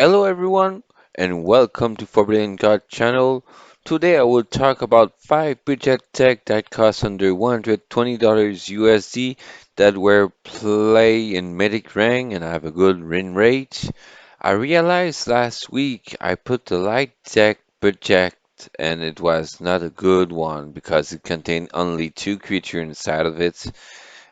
Hello everyone and welcome to Forbidden God channel. Today I will talk about 5 budget tech that cost under $120 USD that were play in Mythic rank and have a good win rate. I realized last week I put the light deck budget and it was not a good one because it contained only 2 creatures inside of it,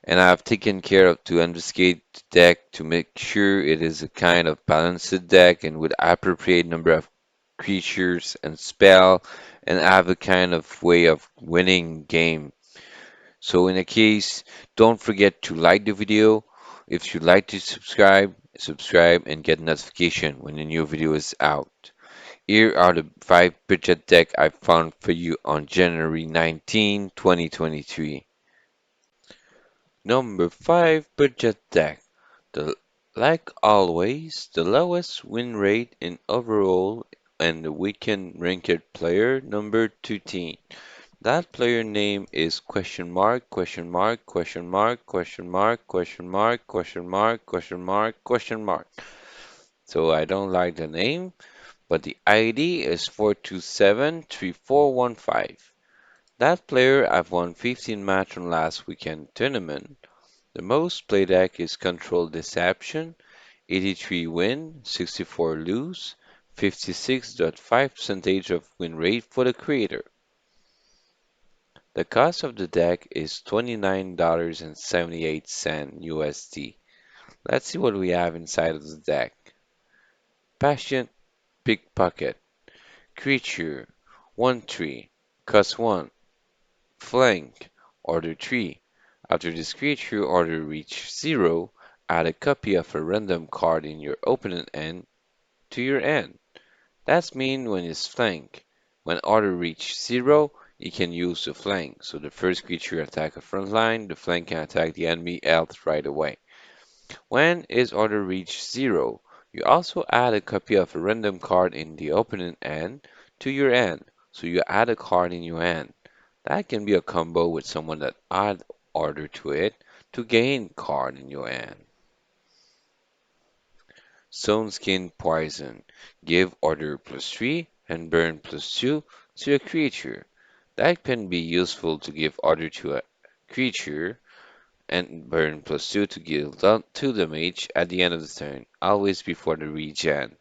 and I've taken care of to investigate the deck to make sure it is a kind of balanced deck and with appropriate number of creatures and spell and have a kind of way of winning game. So in a case, don't forget to like the video. If you'd like to subscribe and get notification when a new video is out. Here are the 5 budget deck I found for you on January 19, 2023. Number 5 budget deck. The, like always, the lowest win rate in overall and the weekend ranked player number 13. That player name is question mark, question mark, question mark, question mark, question mark, question mark, question mark, question mark. So I don't like the name, but the ID is 4273415. That player I've won 15 match on last weekend tournament. The most played deck is Control Deception, 83 win, 64 lose, 56.5% of win rate for the creator. The cost of the deck is $29.78 USD. Let's see what we have inside of the deck. Passion Pickpocket, Creature, 1/3, cost 1, Flank, order 3. After this creature order reach 0, add a copy of a random card in your opponent end to your end. That's mean when it's flank. When order reach 0, you can use the flank. So the first creature attack a front line, the flank can attack the enemy health right away. When is order reach 0, you also add a copy of a random card in the opponent end to your end. So you add a card in your hand. That can be a combo with someone that add order to it to gain card in your hand. Stone Skin Poison. Give order +3 and burn +2 to a creature. That can be useful to give order to a creature and burn +2 to give 2 damage at the end of the turn, always before the regen.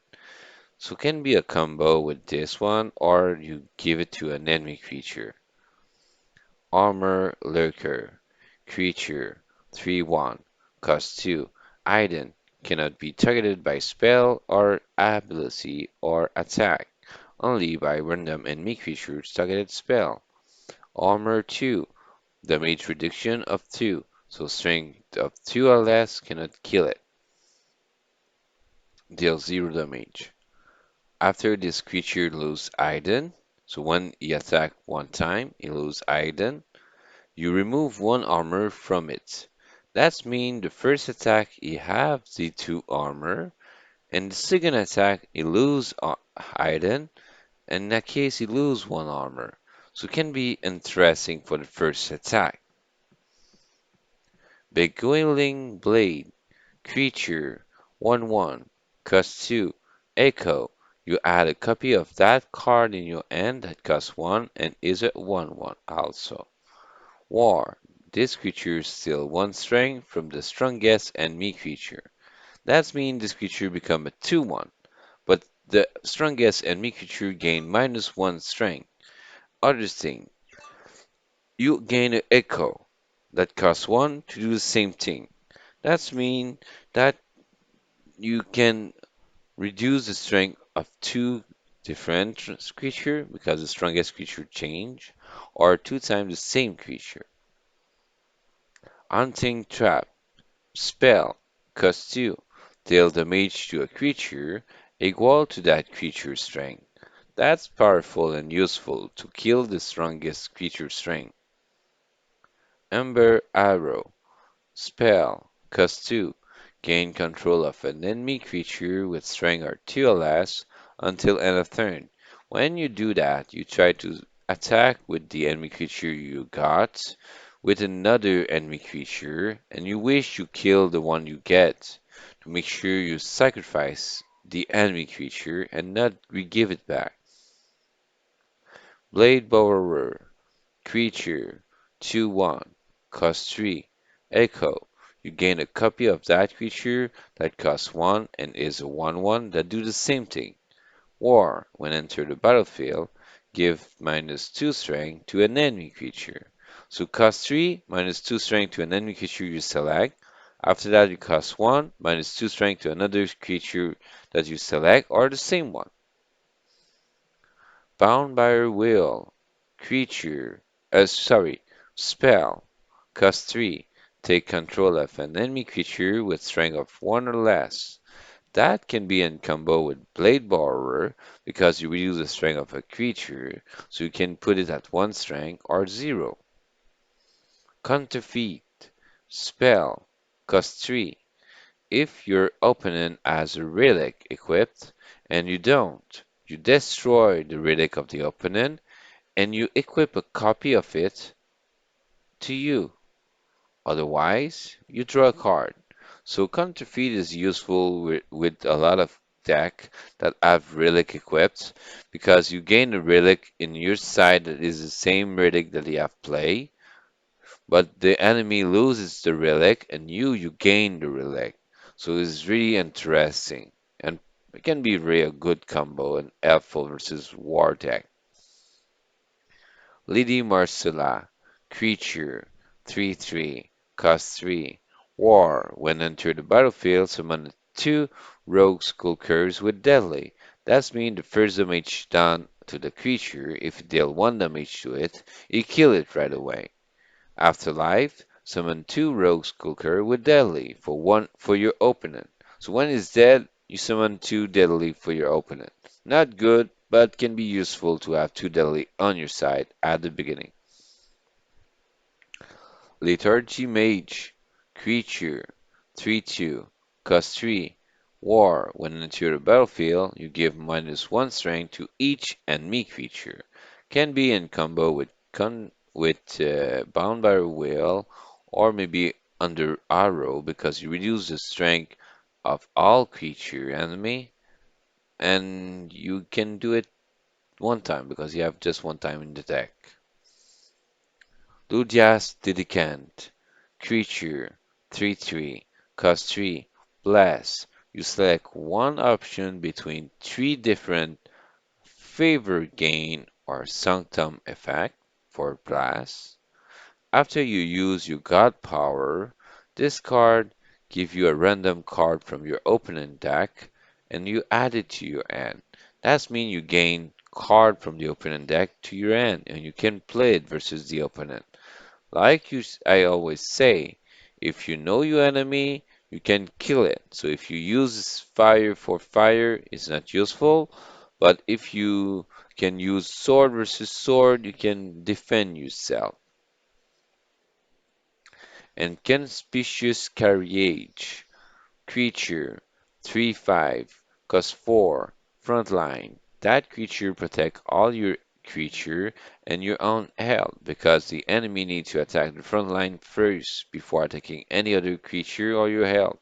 So can be a combo with this one or you give it to an enemy creature. Armor Lurker. Creature 3/1. Cost 2. Item cannot be targeted by spell or ability or attack, only by random enemy creatures targeted spell. Armor 2. Damage reduction of 2, so strength of 2 or less cannot kill it. Deal 0 damage. After this creature loses item, so when he attacks one time, he loses item. You remove 1 armor from it. That means the first attack he have the 2 armor, and the second attack he lose item, and in that case he lose 1 armor. So it can be interesting for the first attack. Beguiling Blade. Creature 1/1. Cost 2. Echo. You add a copy of that card in your hand that costs 1 and is a 1/1 also. War. This creature steals 1 strength from the strongest enemy creature. That means this creature becomes a 2/1, but the strongest enemy creature gain -1 strength. Other thing, you gain an echo that costs 1 to do the same thing. That means that you can reduce the strength of 2 different creature because the strongest creature change, or 2 times the same creature. Hunting Trap. Spell. Cost 2. Deal damage to a creature equal to that creature's strength. That's powerful and useful to kill the strongest creature's strength. Ember Arrow. Spell. Cost 2. Gain control of an enemy creature with strength or 2 or less until end of turn. When you do that, you try to attack with the enemy creature you got with another enemy creature, and you wish you kill the one you get to make sure you sacrifice the enemy creature and not re-give it back. Blade Borrower, creature, 2/1, cost 3, echo. You gain a copy of that creature that costs 1 and is a 1/1 that do the same thing. War, when enter the battlefield, give -2 strength to an enemy creature. So cost 3, -2 strength to an enemy creature you select. After that, you cost 1, -2 strength to another creature that you select, or the same one. Bound by your will, creature, spell, cost 3. Take control of an enemy creature with strength of 1 or less. That can be in combo with Blade Borrower because you reduce the strength of a creature, so you can put it at 1 strength or 0. Counterfeit, spell, cost 3. If your opponent has a relic equipped and you don't, you destroy the relic of the opponent and you equip a copy of it to you. Otherwise, you draw a card. So counterfeit is useful with a lot of deck that have relic equipped because you gain a relic in your side that is the same relic that you have play, but the enemy loses the relic and you gain the relic. So it's really interesting and it can be really a good combo in helpful versus war deck. Lady Marcella, creature, 3/3, cost 3. War, when enter the battlefield, summon 2 rogue skulkers with deadly. That means the first damage done to the creature, if you deal 1 damage to it, you kill it right away. Afterlife, summon 2 rogue skulker with deadly for your opponent. So when it's dead, you summon 2 deadly for your opponent. Not good, but can be useful to have 2 deadly on your side at the beginning. Lethargy Mage, creature, 3/2, cost 3. War, when into the battlefield, you give -1 strength to each enemy creature. Can be in combo with Bound by Will or maybe under Arrow because you reduce the strength of all creature enemy and you can do it one time because you have just one time in the deck. Ludias Didicant, creature, 3/3, cost 3, blast. You select one option between 3 different favor gain or sanctum effect for blast. After you use your god power, this card gives you a random card from your opponent deck and you add it to your hand. That means you gain card from the opponent deck to your hand and you can play it versus the opponent. I always say, if you know your enemy, you can kill it. So if you use fire for fire, it's not useful. But if you can use sword versus sword, you can defend yourself. And conspicuous carriage, creature, 3/5, cost 4, frontline. That creature protect all your creature and your own health because the enemy needs to attack the front line first before attacking any other creature or your health.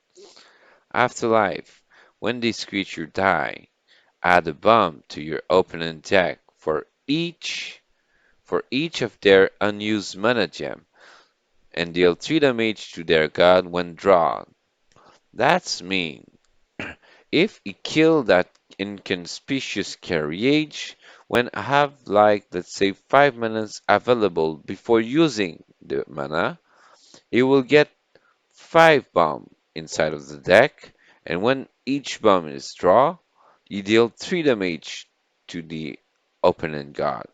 Afterlife. When this creature die, add a bomb to your opponent deck for each of their unused mana gem and deal 3 damage to their god when drawn. That's mean. If you kill that inconspicuous carriage when I have like let's say 5 minutes available before using the mana, it will get 5 bomb inside of the deck, and when each bomb is draw, you deal 3 damage to the opponent god.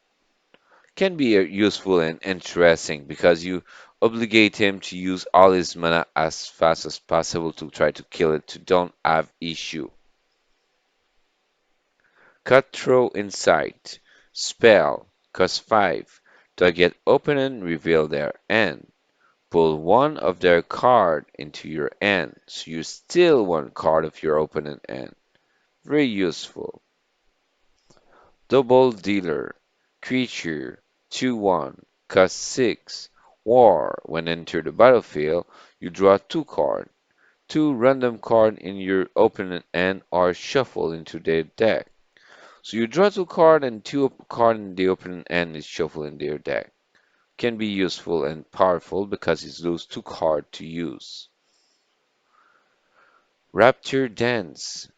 Can be useful and interesting because you obligate him to use all his mana as fast as possible to try to kill it to don't have issue. Cutthroat Insight. Spell. Cost 5. Target opponent reveal their end. Pull one of their card into your hand, so you steal one card of your opponent hand. Very useful. Double Dealer. Creature. 2/1. Cost 6. War. When enter the battlefield, you draw 2 cards. two random cards in your opponent end are shuffled into their deck. So you draw two cards and two cards in the opponent end is shuffled in their deck. Can be useful and powerful because it loses two cards to use. Rapture Dance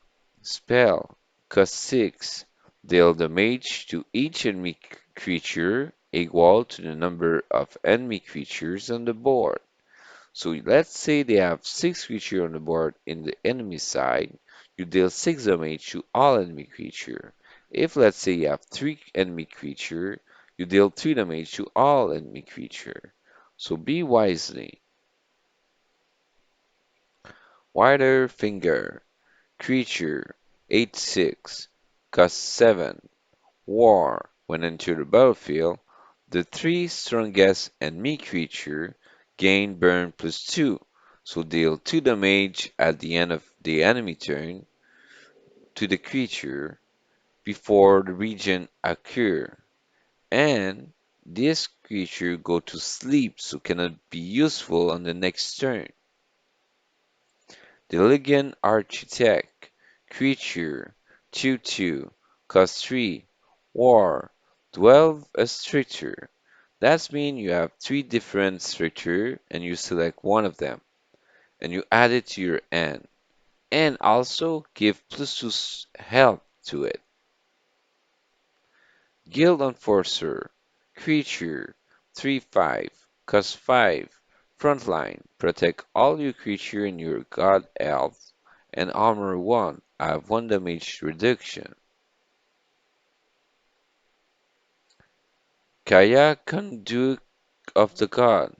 spell cost 6. Deal damage to each enemy creature equal to the number of enemy creatures on the board. So let's say they have 6 creatures on the board in the enemy side. You deal 6 damage to all enemy creature. If let's say you have 3 enemy creature, you deal 3 damage to all enemy creature. So be wisely. Wider Finger creature 8/6 cost 7. War. When enter the battlefield, the 3 strongest enemy creature gain burn +2, so deal 2 damage at the end of the enemy turn to the creature before the region occur, and this creature go to sleep so cannot be useful on the next turn. The Legion Architect creature 2/2 cost 3 War 12 a structure. That means you have 3 different structure and you select one of them and you add it to your end and also give +2 health to it. Guild Enforcer creature 3/5 cost 5 Frontline protect all your creature in your god elf and armor 1 have 1 damage reduction. Kaya Conduit of the God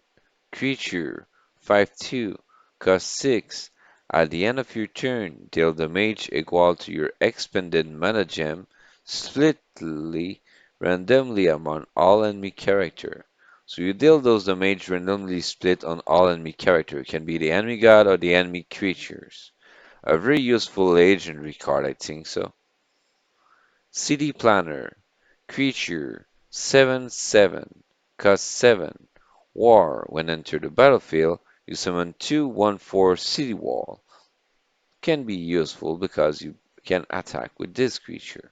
creature 5/2 cost 6. At the end of your turn, deal damage equal to your expended mana gem splitly randomly among all enemy character. So you deal those damage randomly split on all enemy character. It can be the enemy god or the enemy creatures. A very useful legendary card, I think so. City Planner creature 7/7 cost 7. War. When enter the battlefield, you summon 2/1/4 City Wall. Can be useful because you can attack with this creature.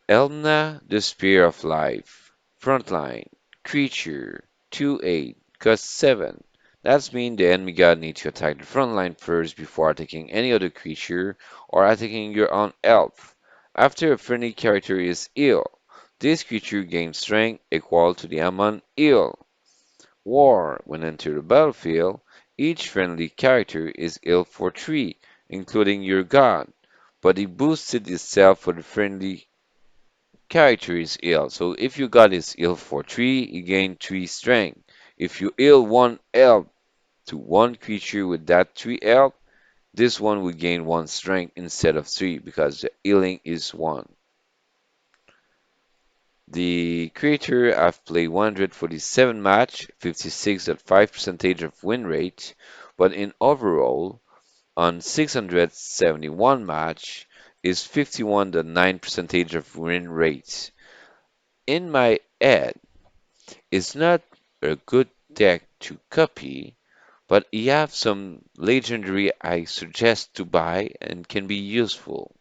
Elna, the Spear of Life. Frontline. Creature 2/8 cost 7. That means the enemy god needs to attack the frontline first before attacking any other creature or attacking your own elf. After a friendly character is ill, this creature gains strength equal to the amount ill. War. When enter the battlefield, each friendly character is ill for 3, including your god, but it boosted itself for the friendly character is ill. So if your god is ill for 3, you gain 3 strength. If you ill 1 health to one creature with that 3 health, this one will gain 1 strength instead of 3 because the healing is 1. The creator have played 147 match, 56.5% of win rate, but in overall, on 671 match, is 51.9% of win rate. In my head, it's not a good deck to copy, but you have some legendary I suggest to buy and can be useful.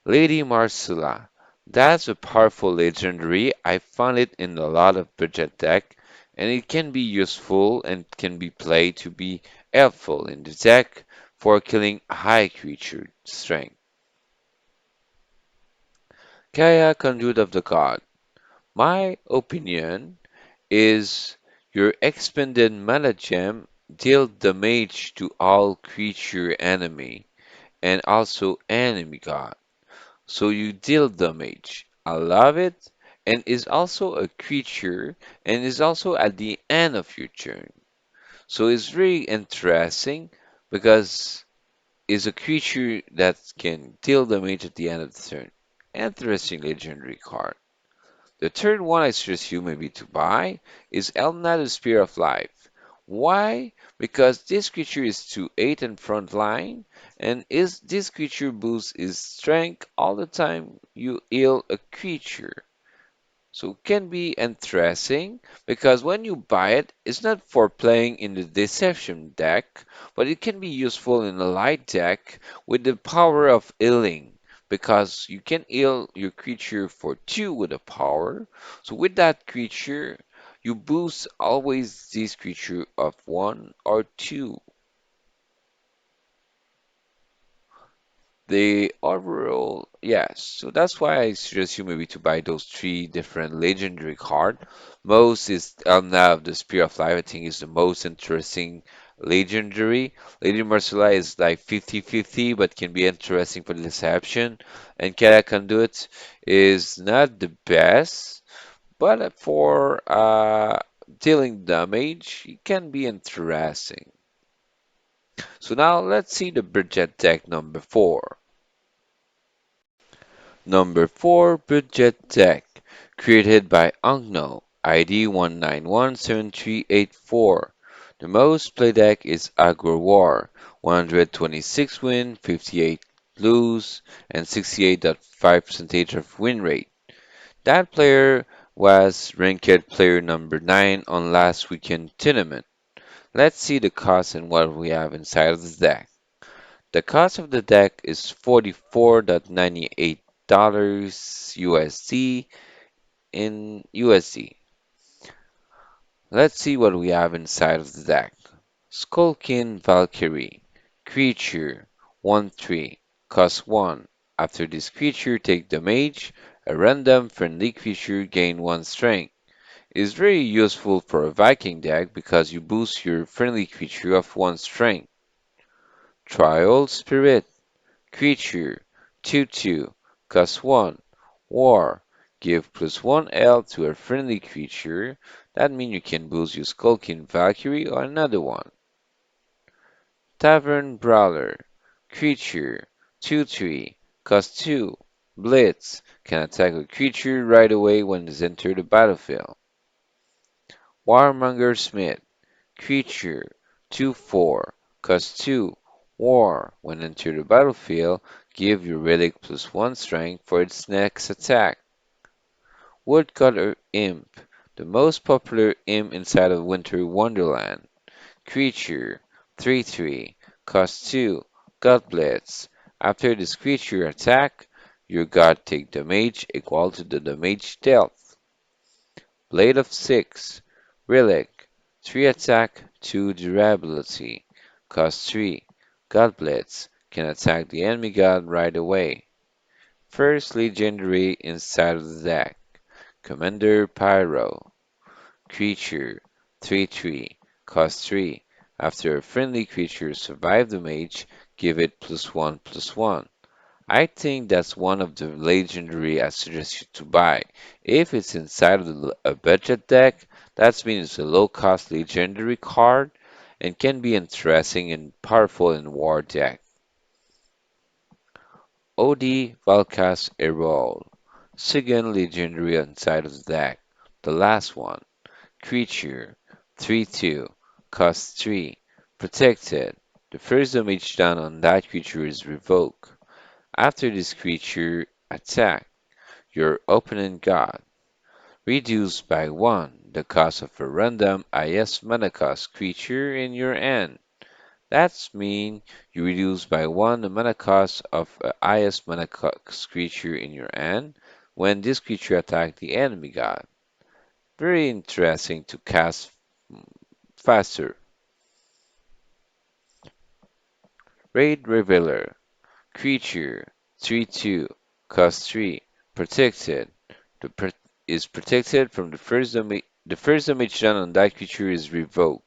Lady Marcella. That's a powerful legendary. I found it in a lot of budget deck, and it can be useful and can be played to be helpful in the deck for killing high creature strength. Kaya Conduit of the God. My opinion is your expended mana gem deal damage to all creature enemy and also enemy god. So you deal damage. I love it. And is also a creature and is also at the end of your turn. So it's very interesting because it's a creature that can deal damage at the end of the turn. Interesting legendary card. The third one I suggest you maybe to buy is Elna the Spear of Life. Why? Because this creature is to 8 in front line, and is this creature boosts his strength all the time you heal a creature. So it can be interesting because when you buy it, it's not for playing in the Deception deck, but it can be useful in a light deck with the power of healing because you can heal your creature for 2 with a power. So with that creature, you boost always this creature of 1 or 2. The overall, yes. So that's why I suggest you maybe to buy those 3 different legendary card. Most is now the Spear of Life. I think is the most interesting legendary. Lady Marcella is like 50-50, but can be interesting for the deception. And Kara Conduit is not the best, but for dealing damage, it can be interesting. So now let's see the Bridget deck number 4. Number 4 Budget Deck, created by Unknown, ID 1917384. The most played deck is Aggro War, 126 win, 58 lose, and 68.5% of win rate. That player was ranked player number 9 on last weekend tournament. Let's see the cost and what we have inside of this deck. The cost of the deck is $44.98 USD in USD. Let's see what we have inside of the deck. Skullkin Valkyrie. Creature 1/3. Cost 1. After this creature take damage, a random friendly creature gain 1 strength. Is very useful for a Viking deck because you boost your friendly creature of 1 strength. Trial Spirit. Creature 2/2. Cost 1. War. Give +1 L to a friendly creature. That means you can boost your Skulking Valkyrie or another one. Tavern Brawler. Creature 2/3. Cost 2. Blitz. Can attack a creature right away when it's entered the battlefield. Warmonger Smith. Creature 2/4. Cost 2. War. When entered the battlefield, give your relic +1 strength for its next attack. Woodcutter Imp. The most popular imp inside of Winter Wonderland. Creature 3/3. Cost 2. God Blitz. After this creature attack, your god take damage equal to the damage dealt. Blade of 6. Relic. 3 attack, 2 durability. Cost 3. God Blitz. Can attack the enemy god right away. First legendary inside of the deck. Commander Pyro. Creature 3/3. Cost 3. After a friendly creature survives the mage, give it +1/+1. I think that's one of the legendary I suggest you to buy. If it's inside of a budget deck, that means it's a low cost legendary card and can be interesting and powerful in war deck. OD Valkas Erol. Second legendary inside of the deck. The last one. Creature 3/2. Cost 3. Protected. The first damage done on that creature is revoked. After this creature attack your opponent god, reduce by 1 the cost of a random IS mana cost creature in your hand. That's mean you reduce by 1 the mana cost of a IS mana cost creature in your hand when this creature attacks the enemy god. Very interesting to cast faster. Raid Revealer. Creature 3/2. Cost 3. Protected. The pro is protected from the first damage. The first damage done on that creature is revoked.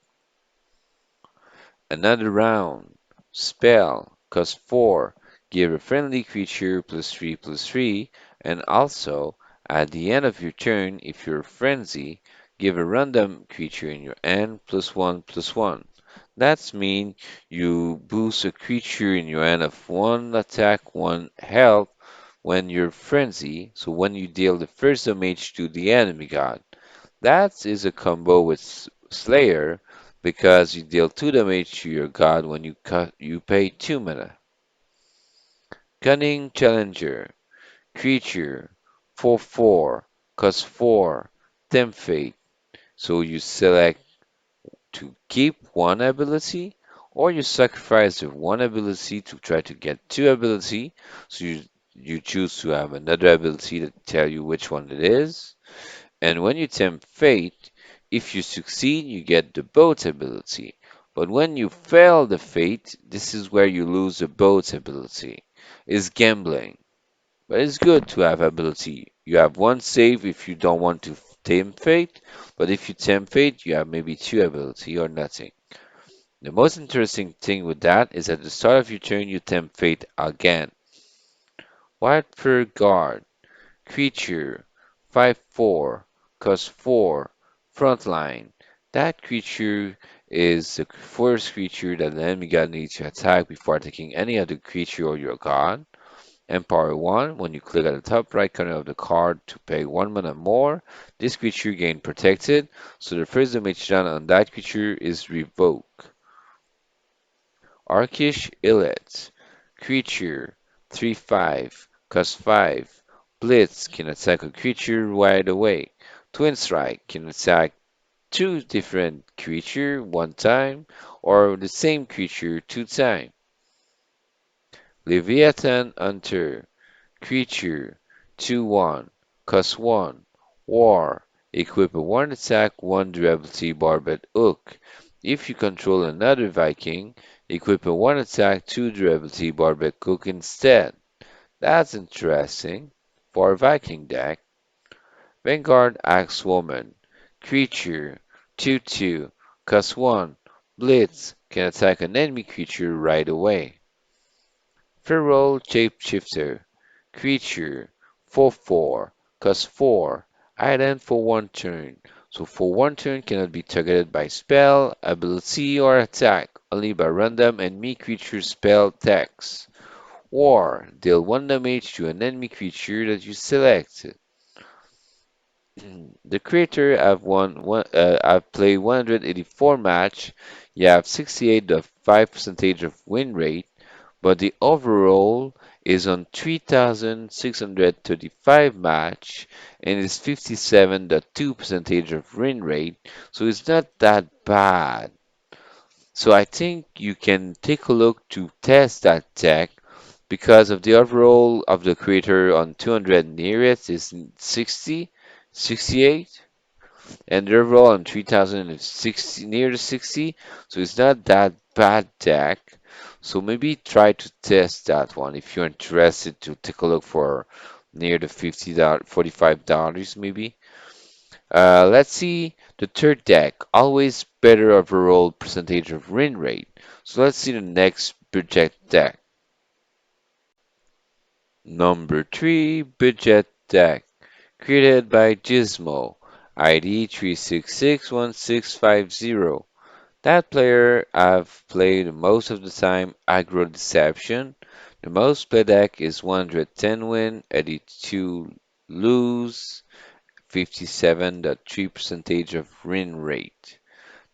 Another round. Spell. Cost 4. Give a friendly creature +3/+3. And also, at the end of your turn, if you're frenzy, give a random creature in your hand +1/+1. That's mean you boost a creature in your hand of 1 attack, 1 health when you're frenzy, so when you deal the first damage to the enemy god. That is a combo with Slayer because you deal 2 damage to your god when you pay 2 mana. Cunning Challenger. Creature 4/4. cost 4, Tempt Fate. So you select to keep one ability, or you sacrifice the one ability to try to get two ability. So you choose to have another ability to tell you which one it is. And when you tempt fate, if you succeed, you get the boat ability. But when you fail the fate, this is where you lose the boat ability. It's gambling. But it's good to have ability. You have one save if you don't want to tempt fate, but if you tempt fate, you have maybe two ability or nothing. The most interesting thing with that is at the start of your turn you tempt fate again. White Fur Guard, creature, 5/4, cost 4, frontline. That creature is the first creature that the enemy god needs to attack before attacking any other creature or your god. Empower 1, when you click at the top right corner of the card to pay 1 mana more, this creature gain protected, so the first damage done on that creature is revoked. Arkish Illet, creature, 3/5, cost 5. Blitz can attack a creature right away. Twin Strike can attack two different creature one time, or the same creature two times. Leviathan Hunter, creature, 2/1, cost 1. War, equip a 1 attack, 1 durability barbed hook. If you control another Viking, equip a 1 attack, 2 durability barbed hook instead. That's interesting for a Viking deck. Vanguard Axewoman, creature, 2/2, cost 1. Blitz can attack an enemy creature right away. Feral Shapeshifter, creature, 4/4, cost 4. Island for 1 turn. So for 1 turn cannot be targeted by spell, ability, or attack, only by random enemy creature spell attacks. War, deal 1 damage to an enemy creature that you select. The creator I've played 184 match. You have 68.5% of win rate, but the overall is on 3,635 match and is 57.2% of win rate, so it's not that bad. So I think you can take a look to test that deck because of the overall of the creator on 200 nearest is 60, 68, and the overall on 3060 near the 60, so it's not that bad deck. So maybe try to test that one if you're interested to take a look for near the $50, $45 maybe. Let's see the third deck, always better overall percentage of win rate. So let's see the next budget deck. Number 3 budget deck, created by Gizmo, ID 3661650. That player I've played most of the time Aggro Deception. The most played deck is 110 win, 82 lose, 57.3% of win rate.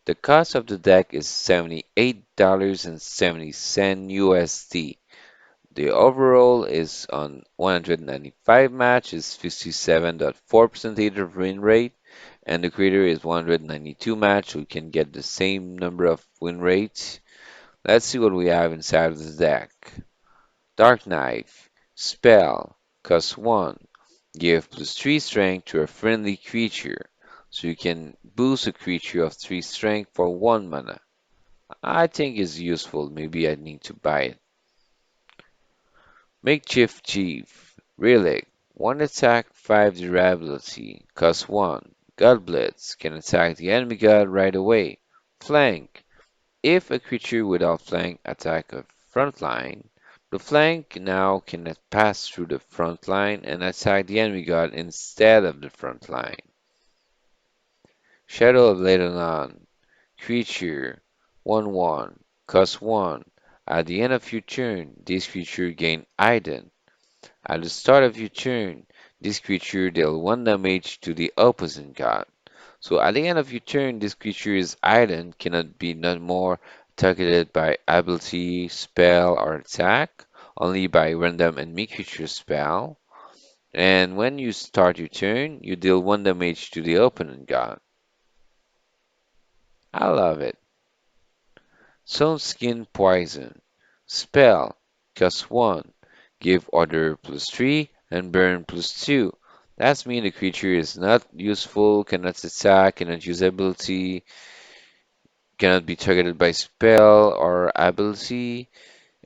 The cost of the deck is $78.70 USD. The overall is on 195 matches, 57.4% of win rate, and the creator is 192 match, so we can get the same number of win rates. Let's see what we have inside of the deck. Dark Knife, Spell, cost 1. Give +3 strength to a friendly creature, so you can boost a creature of 3 strength for 1 mana. I think it's useful, maybe I need to buy it. Makeshift Chief, Relic, 1 attack, 5 durability, cost 1. God Blitz can attack the enemy god right away. Flank, if a creature without flank attack a front line, the flank now can pass through the front line and attack the enemy god instead of the front line. Shadow of Lebanon, creature, 1/1, cost 1. At the end of your turn, this creature gain Ident. At the start of your turn, this creature deal 1 damage to the opposing god. So at the end of your turn, this creature is ident, cannot be no more targeted by ability, spell, or attack, only by random enemy creature spell. And when you start your turn, you deal 1 damage to the opponent god. I love it. Stone Skin Poison. Spell. Cost 1. Give Order +3 and Burn +2. That means the creature is not useful, cannot attack, cannot use ability, cannot be targeted by spell or ability,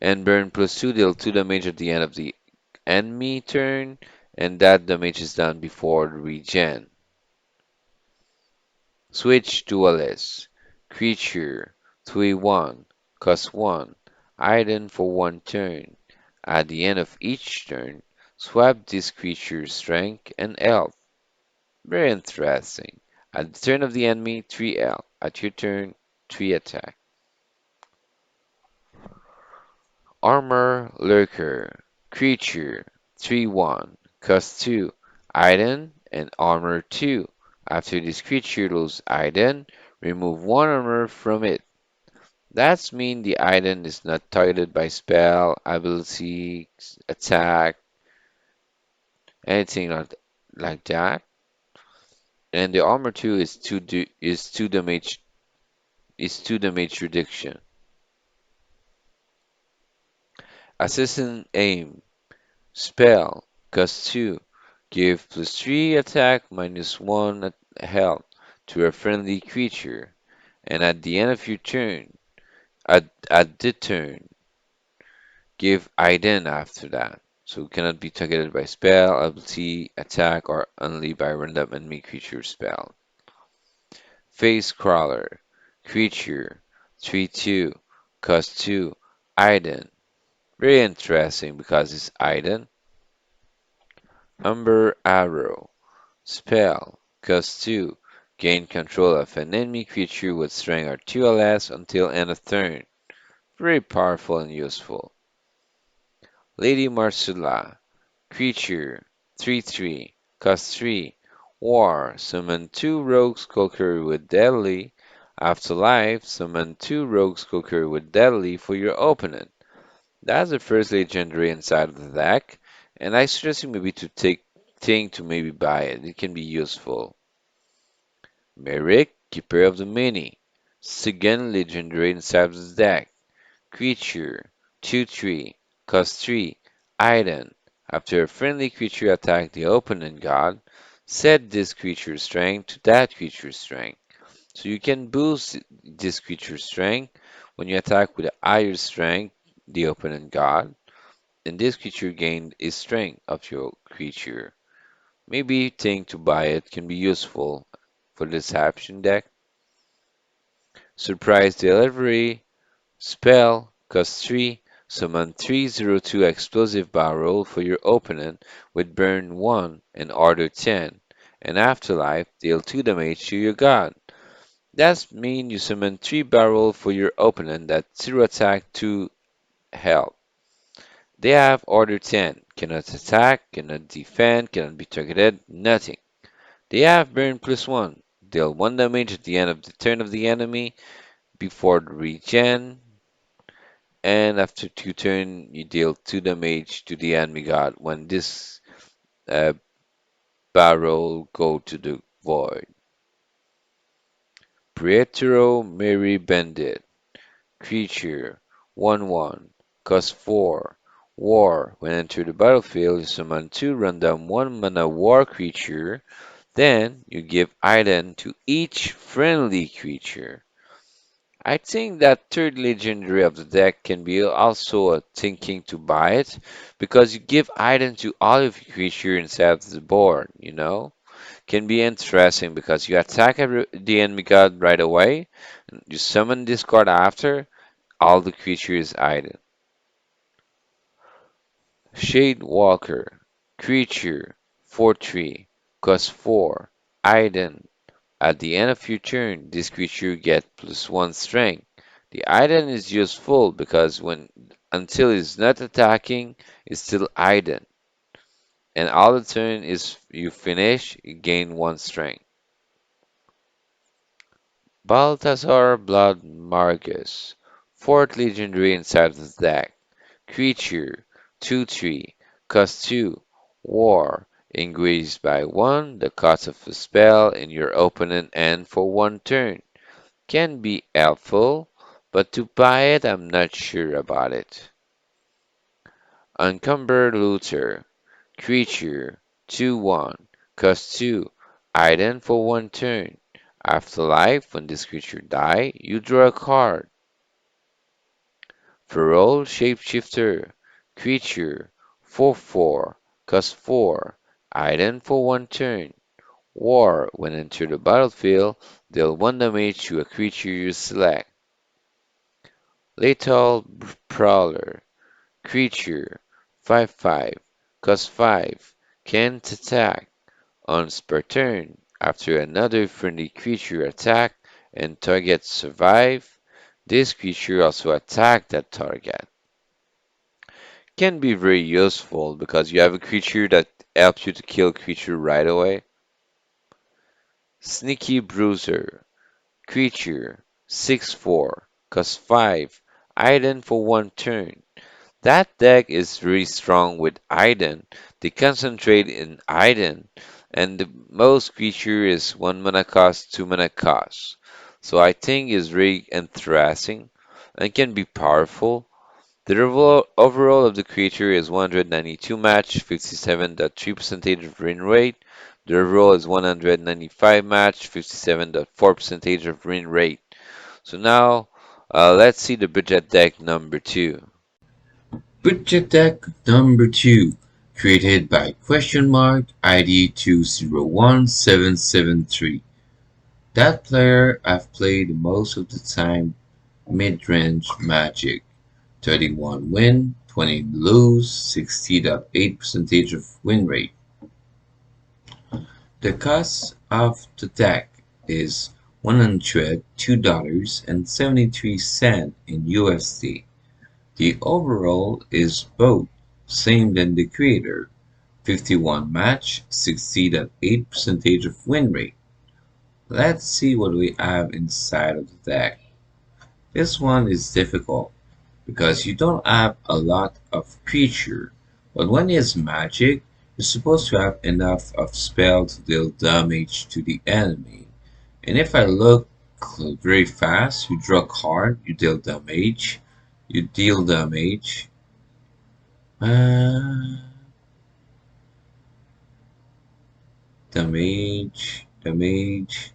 and Burn +2 deal 2 damage at the end of the enemy turn, and that damage is done before the regen. Switch Duelist. Creature 3/1. Cost 1. Item for 1 turn. At the end of each turn, swap this creature's strength and health. Very interesting. At the turn of the enemy, 3 health. At your turn, 3 attack. Armor Lurker. Creature 3/1. Cost 2. Item and Armor 2. After this creature loses item, remove 1 armor from it. That's mean the item is not targeted by spell, ability, attack, anything like that. And the armor 2 is 2 damage reduction. Assassin aim spell cost 2. Give +3 attack -1 health to a friendly creature. And at the end of your turn, at the turn, give Aiden after that. So it cannot be targeted by spell, ability, attack, or only by random enemy creature spell. Face Crawler. Creature. 3/2. Cost 2. Aiden. Very interesting because it's Aiden. Umber Arrow. Spell. Cost 2. Gain control of an enemy creature with strength or 2 or less until end of turn. Very powerful and useful. Lady Marsula. Creature 3/3. Cost 3. War. Summon 2 Rogue Skulker with Deadly. Afterlife. Summon 2 Rogue Skulker with Deadly for your opponent. That's the first legendary inside of the deck, and I suggest you maybe to think to maybe buy it. It can be useful. Merrick, Keeper of the Mini. Second legendary inside of the deck. Creature 2/3. Cost 3. Item. After a friendly creature attacks the opponent god, set this creature's strength to that creature's strength. So you can boost this creature's strength when you attack with a higher strength the opponent god, and this creature gained is strength of your creature. Maybe think to buy it can be useful for the Deception deck. Surprise Delivery. Spell, cost 3, summon 3/02 explosive barrel for your opponent with burn 1 and order 10, and afterlife deal 2 damage to your god. That means you summon 3 barrel for your opponent that 0 attack, 2 health. They have order 10, cannot attack, cannot defend, cannot be targeted, nothing. They have burn +1, deal 1 damage at the end of the turn of the enemy before the regen, and after 2 turns, you deal 2 damage to the enemy god when this uh, barrel go to the void. Pietro Mary Bandit. Creature 1/1. Cost 4. War. When enter the battlefield, you summon 2 random 1 mana war creature. Then you give item to each friendly creature. I think that third legendary of the deck can be also a thinking to buy it because you give items to all of your creature instead of the board, you know? Can be interesting because you attack the enemy god right away, and you summon this card after, all the creatures item. Shade Walker. Creature 4/3. Cost 4. Item. At the end of your turn, this creature gets +1 strength. The item is useful because when until it's not attacking, it's still item. And all the turn is you finish, you gain 1 strength. Balthazar Blood Margus. Fourth legendary inside the deck. Creature 2/3. Cost 2. War. Increase by 1 the cost of a spell in your opponent end for 1 turn. Can be helpful, but to buy it, I'm not sure about it. Uncumbered Looter. Creature. 2/1. Cost 2. Item for 1 turn. Afterlife, when this creature die, you draw a card. Feral Shapeshifter. Creature. 4/4. Cost 4. Item for 1 turn. War, when enter the battlefield, deal 1 damage to a creature you select. Lethal Prowler. Creature. 5/5. Cost 5. Can't attack. Once per turn, after another friendly creature attack and target survive, this creature also attack that target. Can be very useful because you have a creature that helps you to kill a creature right away. Sneaky Bruiser. Creature. 6/4. Cost 5. Item for 1 turn. That deck is very strong with Iden. They concentrate in Iden, and the most creature is 1 mana cost, 2 mana cost. So I think is very interesting and can be powerful. The overall of the creature is 192 match, 57.3% of win rate. The overall is 195 match, 57.4% of win rate. So now let's see the budget deck number 2. Budget deck number 2, created by ID 201773. That player I've played most of the time, Midrange Magic. 31 win, 20 lose, 60.8% of win rate. The cost of the deck is $102.73 in USD. The overall is both same than the creator, 51 match, 60.8% of win rate. Let's see what we have inside of the deck. This one is difficult because you don't have a lot of creature, but when it's magic, you're supposed to have enough of spell to deal damage to the enemy. And if I look very fast, you draw a card, you deal damage. Uh, damage, damage,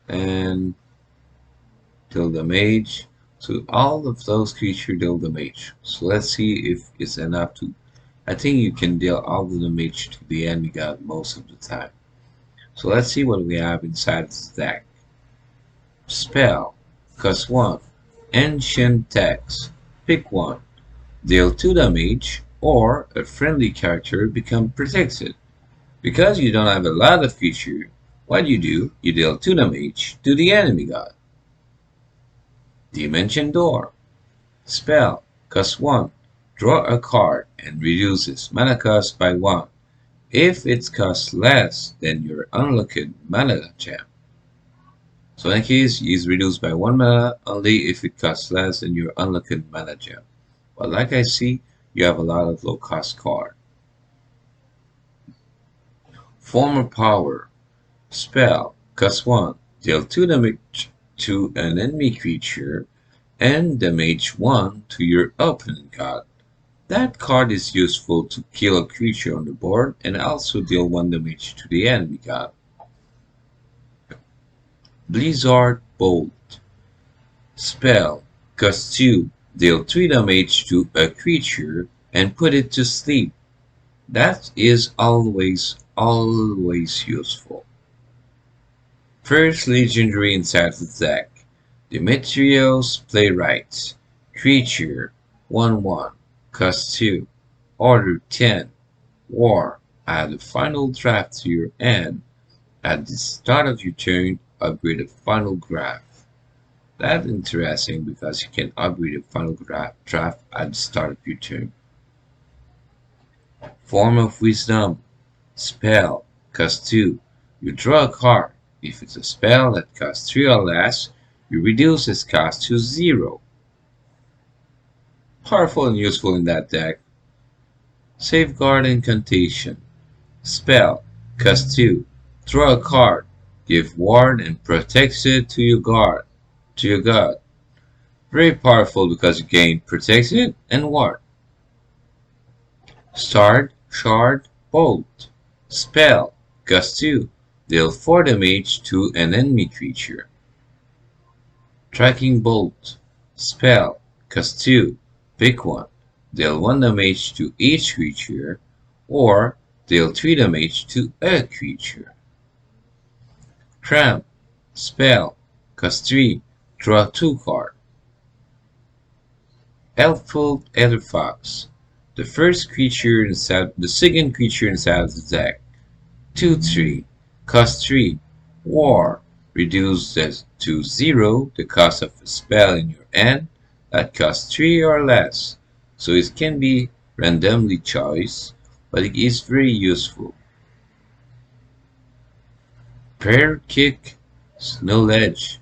and deal damage. So all of those creatures deal damage. So let's see if it's enough to. I think you can deal all the damage to the enemy god most of the time. So let's see what we have inside the deck. Spell. Cost 1. Ancient Text. Pick 1. Deal 2 damage, or a friendly character become protected. Because you don't have a lot of feature, what you do, you deal 2 damage to the enemy god. Dimension Door. Spell. Cost 1. Draw a card and reduces mana cost by 1. If it costs less than your unlocked mana gem. So in that case, is reduced by 1 mana only if it costs less than your unlocked mana gem. But like I see, you have a lot of low cost card. Former Power. Spell. Cost 1. Deal 2 damage to an enemy creature and damage 1 to your opponent god. That card is useful to kill a creature on the board and also deal 1 damage to the enemy god. Blizzard Bolt. Spell. Cost 2. Deal 3 damage to a creature and put it to sleep. That is always useful. First legendary inside the deck. Demetrios Playwright. Creature. 1/1. Cost 2. Order 10. War. Add a final draft to your end. At the start of your turn, upgrade a final draft. That's interesting because you can upgrade a final draft at the start of your turn. Form of Wisdom. Spell. Cost 2. You draw a card. If it's a spell that costs 3 or less, you reduce its cost to 0. Powerful and useful in that deck. Safeguard Incantation. Spell. Cost 2. Draw a card. Give ward and protects it to your guard. To your god. Very powerful because you gain protects it and ward. Shard, Bolt. Spell. Cost 2. Deal 4 damage to an enemy creature. Tracking Bolt. Spell. Cost 2. Pick one. Deal 1 damage to each creature, or deal 3 damage to a creature. Cramp. Spell. Cost 3. Draw 2 cards. Elffold Etherfox. The second creature inside of the deck. 2/3. Cost 3. War. Reduces to 0 the cost of a spell in your hand that costs 3 or less. So it can be randomly choice, but it is very useful. Prayer Kick. Snow Ledge.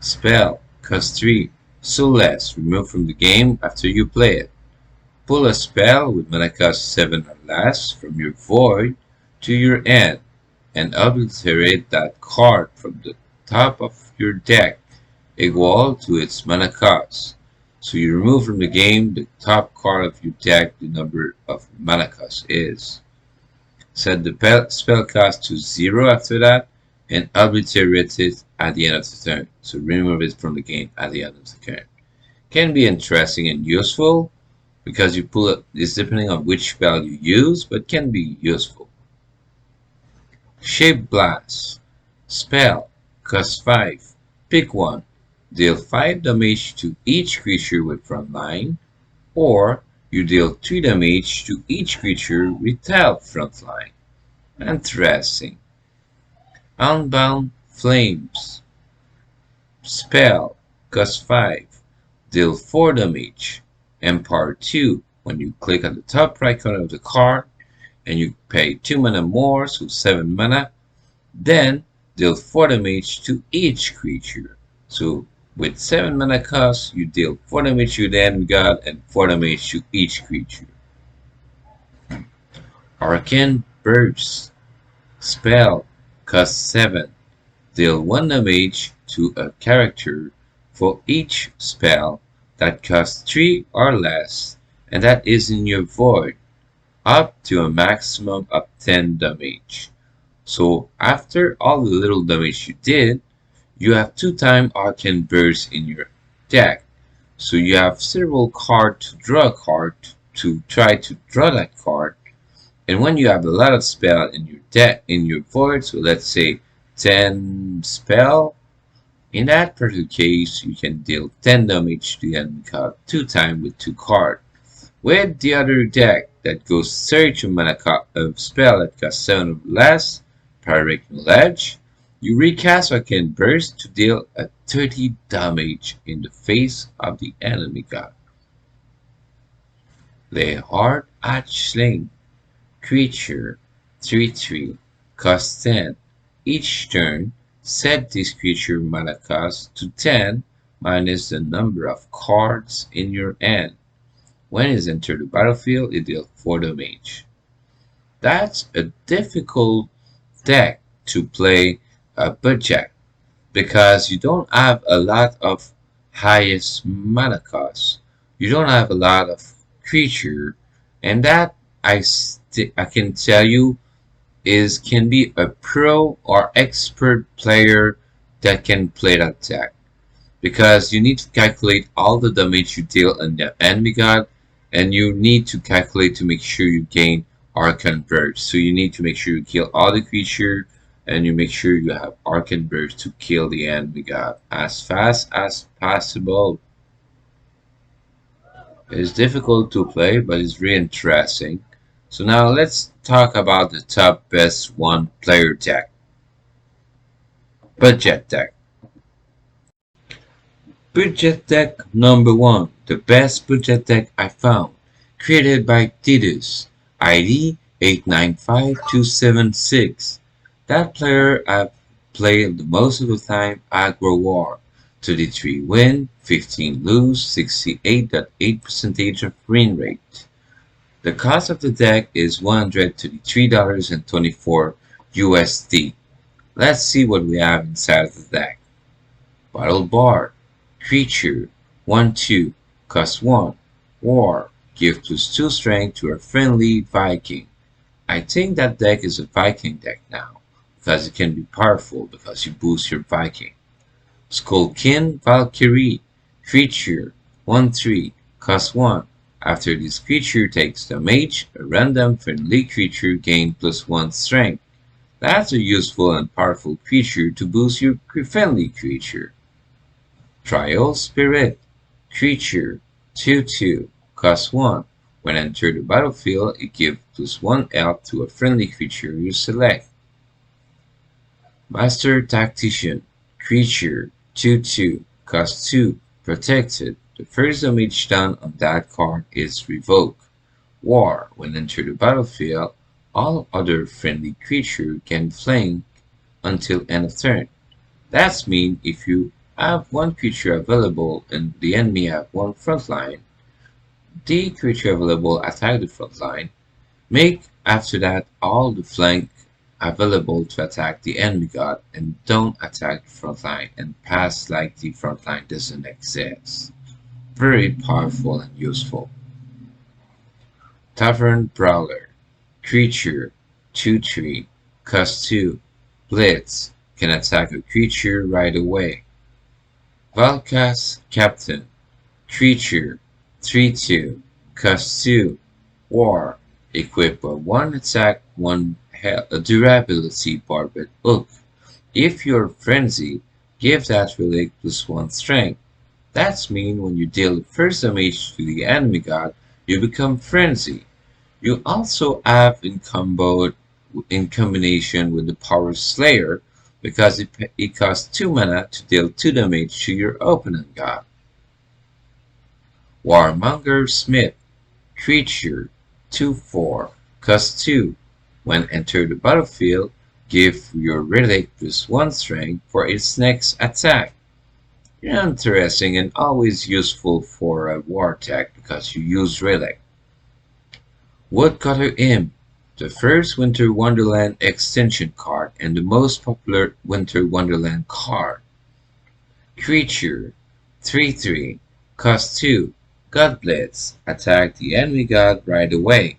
Spell. Cost 3. Soulless. Removed from the game after you play it. Pull a spell with mana cost 7 or less from your void to your hand and obliterate that card from the top of your deck equal to its mana cost. So you remove from the game the top card of your deck the number of mana cost is. Set the spell cost to 0 after that and obliterate it at the end of the turn. So remove it from the game at the end of the turn. Can be interesting and useful because you pull it, it's depending on which spell you use, but can be useful. Shape Blast. Spell. Cost 5. Pick one. Deal 5 damage to each creature with frontline, or you deal 3 damage to each creature without frontline. Interesting. Unbound Flames. Spell. Cost 5. Deal 4 damage. Empower 2 when you click on the top right corner of the card and you pay 2 mana more, so 7 mana. Then deal 4 damage to each creature. So with 7 mana cost, you deal 4 damage to the enemy god and 4 damage to each creature. Arcane Burst. Spell. Cost 7. Deal 1 damage to a character for each spell that costs 3 or less, and that is in your void, up to a maximum of 10 damage. So after all the little damage you did, you have 2x Arcane Burst in your deck. So you have several cards to draw a card to try to draw that card. And when you have a lot of spell in your deck, in your void, so let's say 10 spell, in that particular case, you can deal 10 damage to the enemy card 2x with 2 cards. With the other deck that goes 32 mana spell that costs 7 or less, Pyrrhic Ledge, you recast Arcane Burst to deal a 30 damage in the face of the enemy god. Lay Hard Hatchling. Creature 3/3, cost 10. Each turn, set this creature mana cost to 10 minus the number of cards in your hand. When it enters the battlefield, it deals 4 damage. That's a difficult deck to play a budget because you don't have a lot of highest mana cost. You don't have a lot of creature, and that I can tell you can be a pro or expert player that can play that deck, because you need to calculate all the damage you deal on the enemy god, and you need to calculate to make sure you gain Arcane Burst. So you need to make sure you kill all the creature, and you make sure you have Arcane Burst to kill the enemy god as fast as possible. It's difficult to play, but it's really interesting. So now let's talk about the top best one player deck. Budget deck. Budget deck number 1. The best budget deck I found. Created by Titus. ID 895276. That player I've played the most of the time, Aggro War. 33 win, 15 lose, 68.8% of win rate. The cost of the deck is $133.24 USD. Let's see what we have inside of the deck. Battle Bar, Creature, 1/2, cost 1, War, give +2 strength to a friendly Viking. I think that deck is a Viking deck now, because it can be powerful because you boost your Viking. Skullkin Valkyrie, Creature, 1/3, cost 1. After this creature takes damage, a random friendly creature gains +1 strength. That's a useful and powerful creature to boost your friendly creature. Trial Spirit, Creature, 2/2, cost 1. When enter the battlefield, it gives +1 health to a friendly creature you select. Master Tactician, Creature, 2/2, cost 2, protected. The first damage done on that card is revoked. War, when enter the battlefield, all other friendly creatures can flank until end of turn. That means if you have one creature available and the enemy have one frontline, the creature available attack the frontline. Make after that all the flank available to attack the enemy god and don't attack the frontline and pass like the frontline doesn't exist. Very powerful and useful. Tavern Brawler, Creature, 2/3, cost 2, Blitz, can attack a creature right away. Valkas Captain, Creature, 3/2, cost 2, War, equipped with 1 attack, 1 durability barbed hook. If you're frenzy, give that relic +1 strength. That means when you deal the first damage to the enemy god, you become frenzy. You also have in combination with the Power Slayer because it costs 2 mana to deal 2 damage to your opponent god. Warmonger Smith, Creature, 2/4, cost 2. When enter the battlefield, give your relic +1 strength for its next attack. Interesting and always useful for a war tech because you use relic. Woodcutter Imp, the first Winter Wonderland extension card and the most popular Winter Wonderland card. Creature, 3/3, cost 2, God Blitz, attack the enemy god right away.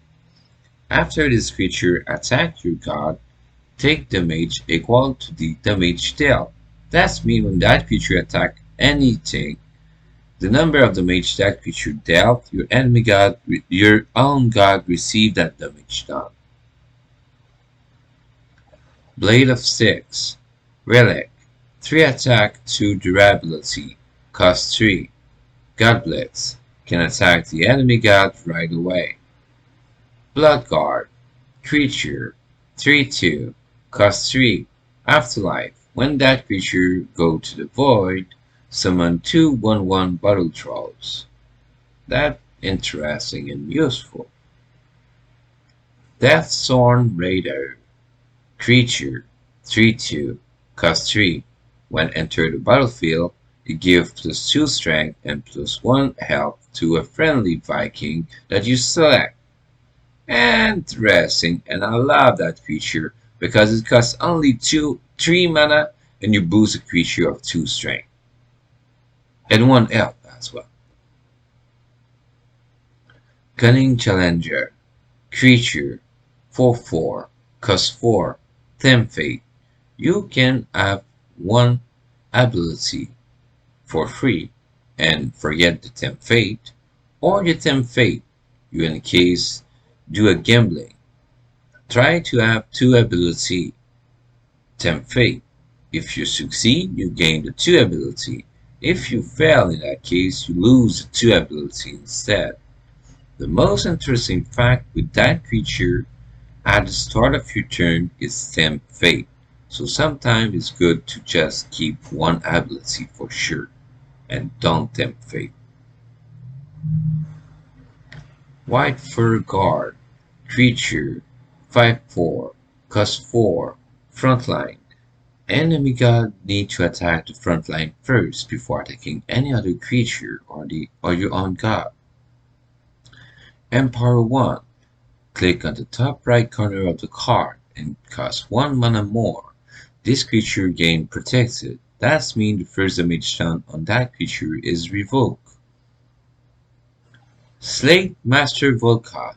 After this creature attacks your god, take damage equal to the damage dealt. That means when that creature attacks anything, the number of damage that creature dealt, your own god received that damage done. Blade of Six, Relic, 3 attack, 2 durability, cost 3, God Blitz, can attack the enemy god right away. Bloodguard, Creature, 3/2, cost 3, Afterlife, when that creature go to the void, summon 2 1/1 battle trolls. That interesting and useful. Deaththorn Raider, Creature, 3/2, cost 3. When enter the battlefield, it gives +2 strength and +1 health to a friendly Viking that you select. Interesting, and I love that creature because it costs only 3 mana and you boost a creature of 2 strength. And 1 health as well. Cunning Challenger, Creature, 4/4, cost 4, Tempt Fate. You can have 1 ability for free and forget the Tempt Fate, or you Tempt Fate. You in case do a gambling. Try to have 2 ability, Tempt Fate. If you succeed, you gain the 2 ability. If you fail in that case, you lose the 2 ability instead. The most interesting fact with that creature at the start of your turn is Tempt Fate. So sometimes it's good to just keep 1 ability for sure and don't Tempt Fate. White Fur Guard, Creature, 5/4, cost 4, Frontline. Enemy god need to attack the frontline first before attacking any other creature or your own god. Empire 1, Click on the top right corner of the card and cost 1 mana more. This creature gains protected. That means the first damage done on that creature is revoked. Slate Master Volca,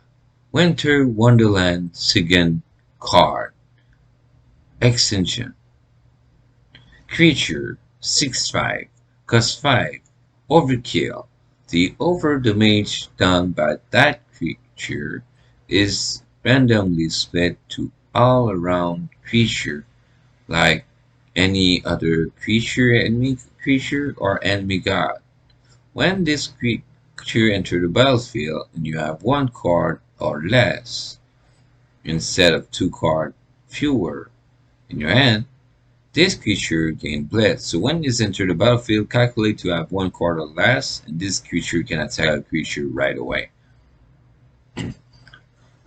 Winter Wonderland second card. Extension. Creature 6/5, cost 5, Overkill. The over damage done by that creature is randomly split to all around creature, like any other creature, enemy creature, or enemy god. When this creature enters the battlefield and you have one card or less, instead of two cards fewer in your hand, this creature gains Blitz. So when it enters the battlefield, calculate to have one card or less, and this creature can attack a creature right away.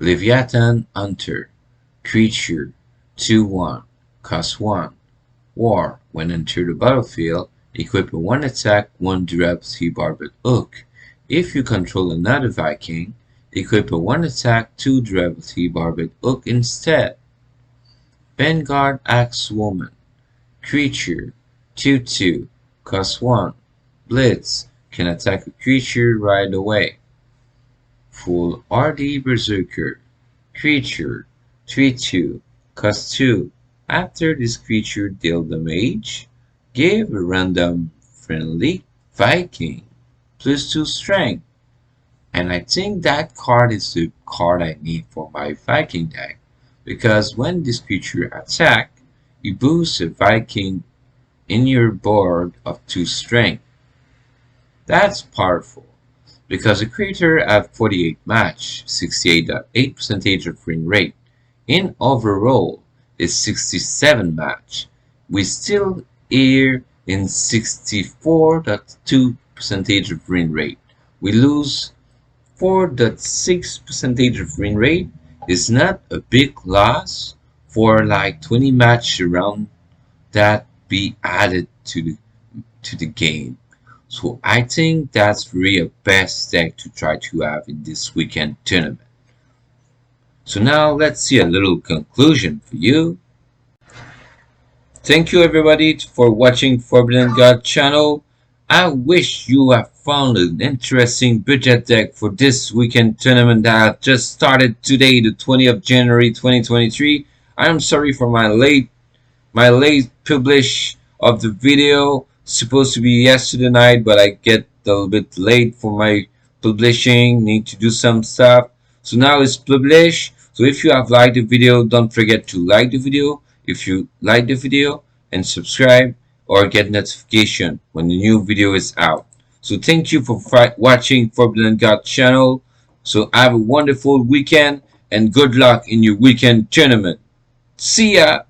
Leviathan Hunter. Creature 2/1. Cost 1. War. When enter the battlefield, equip a 1 attack, 1 durability barbed hook. If you control another Viking, equip a 1 attack, 2 durability barbed hook instead. Vanguard Axe Woman. Creature 2/2. Cost 1. Blitz. Can attack a creature right away. Full RD Berserker. Creature 3/2. Cost 2. After this creature deals damage, give a random friendly Viking +2 strength. And I think that card is the card I need for my Viking deck, because when this creature attacks, you boost a Viking in your board of 2 strength. That's powerful, because the creature have 48 match, 68.8% of win rate. In overall, is 67 match. We still here in 64.2% of win rate. We lose 4.6% of win rate. Is not a big loss for like 20 match around that be added to the game. So I think that's really a best deck to try to have in this weekend tournament. So now let's see a little conclusion for you. Thank you everybody for watching Forbidden God channel. I wish you have found an interesting budget deck for this weekend tournament that just started today, the 20th of January 2023. I am sorry for my late publish of the video. Supposed to be yesterday night, but I get a little bit late for my publishing. Need to do some stuff. So now it's published. So if you have liked the video, don't forget to like the video. If you like the video, and subscribe or get notification when the new video is out. So thank you for watching Forbidden God channel. So have a wonderful weekend and good luck in your weekend tournament. See ya!